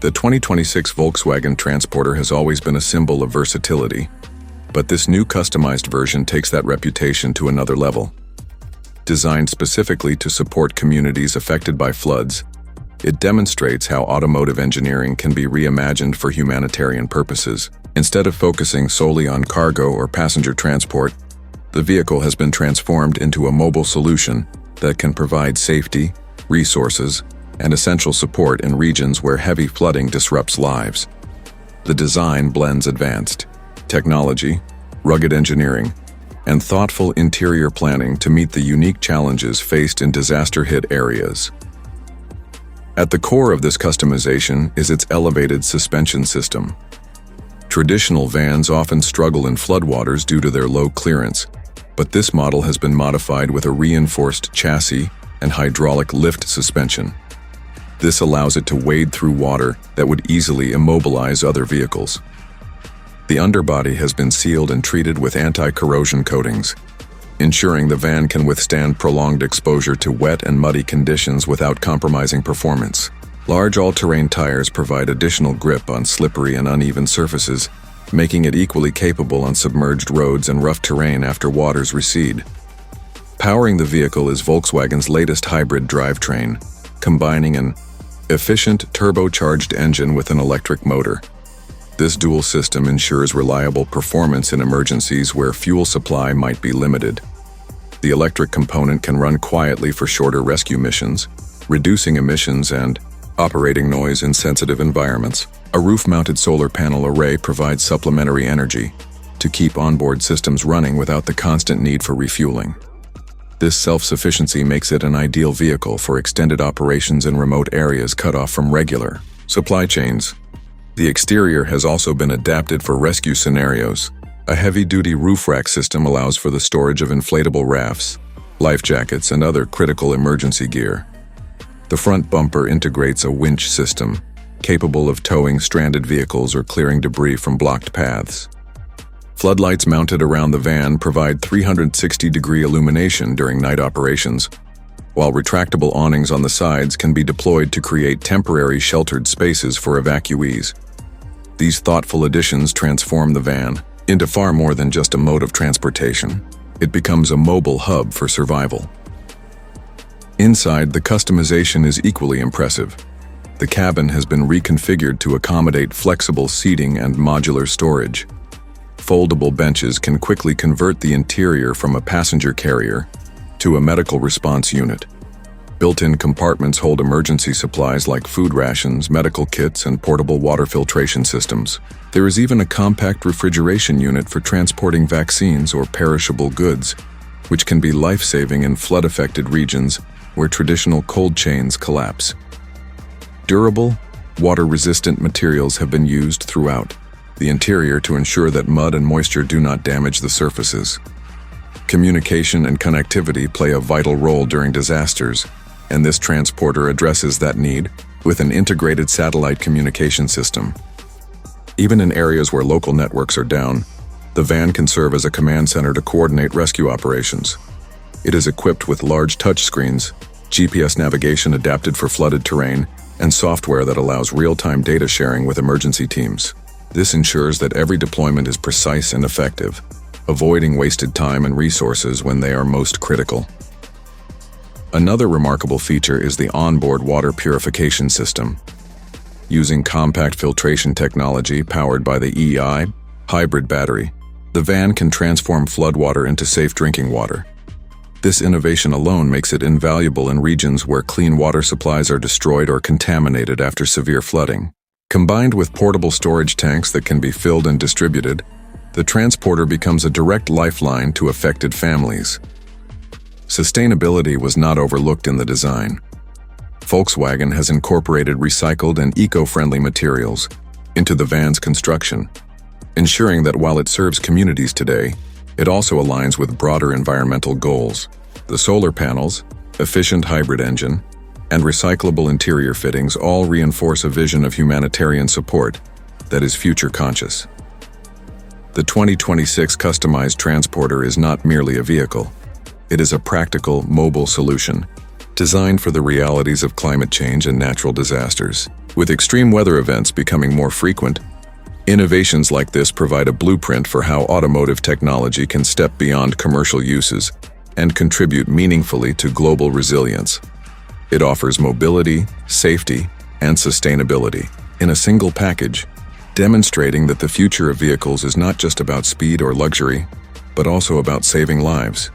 The 2026 Volkswagen Transporter has always been a symbol of versatility, but this new customized version takes that reputation to another level. Designed specifically to support communities affected by floods, it demonstrates how automotive engineering can be reimagined for humanitarian purposes. Instead of focusing solely on cargo or passenger transport, the vehicle has been transformed into a mobile solution that can provide safety, resources, and essential support in regions where heavy flooding disrupts lives. The design blends advanced technology, rugged engineering, and thoughtful interior planning to meet the unique challenges faced in disaster-hit areas. At the core of this customization is its elevated suspension system. Traditional vans often struggle in floodwaters due to their low clearance, but this model has been modified with a reinforced chassis and hydraulic lift suspension. This allows it to wade through water that would easily immobilize other vehicles. The underbody has been sealed and treated with anti-corrosion coatings, ensuring the van can withstand prolonged exposure to wet and muddy conditions without compromising performance. Large all-terrain tires provide additional grip on slippery and uneven surfaces, making it equally capable on submerged roads and rough terrain after waters recede. Powering the vehicle is Volkswagen's latest hybrid drivetrain, combining an efficient turbocharged engine with an electric motor. This dual system ensures reliable performance in emergencies where fuel supply might be limited. The electric component can run quietly for shorter rescue missions, reducing emissions and operating noise in sensitive environments. A roof-mounted solar panel array provides supplementary energy to keep onboard systems running without the constant need for refueling. This self-sufficiency makes it an ideal vehicle for extended operations in remote areas cut off from regular supply chains. The exterior has also been adapted for rescue scenarios. A heavy-duty roof rack system allows for the storage of inflatable rafts, life jackets, and other critical emergency gear. The front bumper integrates a winch system, capable of towing stranded vehicles or clearing debris from blocked paths. Floodlights mounted around the van provide 360-degree illumination during night operations, while retractable awnings on the sides can be deployed to create temporary sheltered spaces for evacuees. These thoughtful additions transform the van into far more than just a mode of transportation. It becomes a mobile hub for survival. Inside, the customization is equally impressive. The cabin has been reconfigured to accommodate flexible seating and modular storage. Foldable benches can quickly convert the interior from a passenger carrier to a medical response unit. Built-in compartments hold emergency supplies like food rations, medical kits, and portable water filtration systems. There is even a compact refrigeration unit for transporting vaccines or perishable goods, which can be life-saving in flood-affected regions where traditional cold chains collapse. Durable, water-resistant materials have been used throughout the interior to ensure that mud and moisture do not damage the surfaces. Communication and connectivity play a vital role during disasters, and this transporter addresses that need with an integrated satellite communication system. Even in areas where local networks are down, the van can serve as a command center to coordinate rescue operations. It is equipped with large touchscreens, GPS navigation adapted for flooded terrain, and software that allows real-time data sharing with emergency teams. This ensures that every deployment is precise and effective, avoiding wasted time and resources when they are most critical. Another remarkable feature is the onboard water purification system. Using compact filtration technology powered by the EI hybrid battery, the van can transform floodwater into safe drinking water. This innovation alone makes it invaluable in regions where clean water supplies are destroyed or contaminated after severe flooding. Combined with portable storage tanks that can be filled and distributed, the transporter becomes a direct lifeline to affected families. Sustainability was not overlooked in the design. Volkswagen has incorporated recycled and eco-friendly materials into the van's construction, ensuring that while it serves communities today, it also aligns with broader environmental goals. The solar panels, efficient hybrid engine, and recyclable interior fittings all reinforce a vision of humanitarian support that is future-conscious. The 2026 customized transporter is not merely a vehicle. It is a practical, mobile solution, designed for the realities of climate change and natural disasters. With extreme weather events becoming more frequent, innovations like this provide a blueprint for how automotive technology can step beyond commercial uses and contribute meaningfully to global resilience. It offers mobility, safety, and sustainability in a single package, demonstrating that the future of vehicles is not just about speed or luxury, but also about saving lives.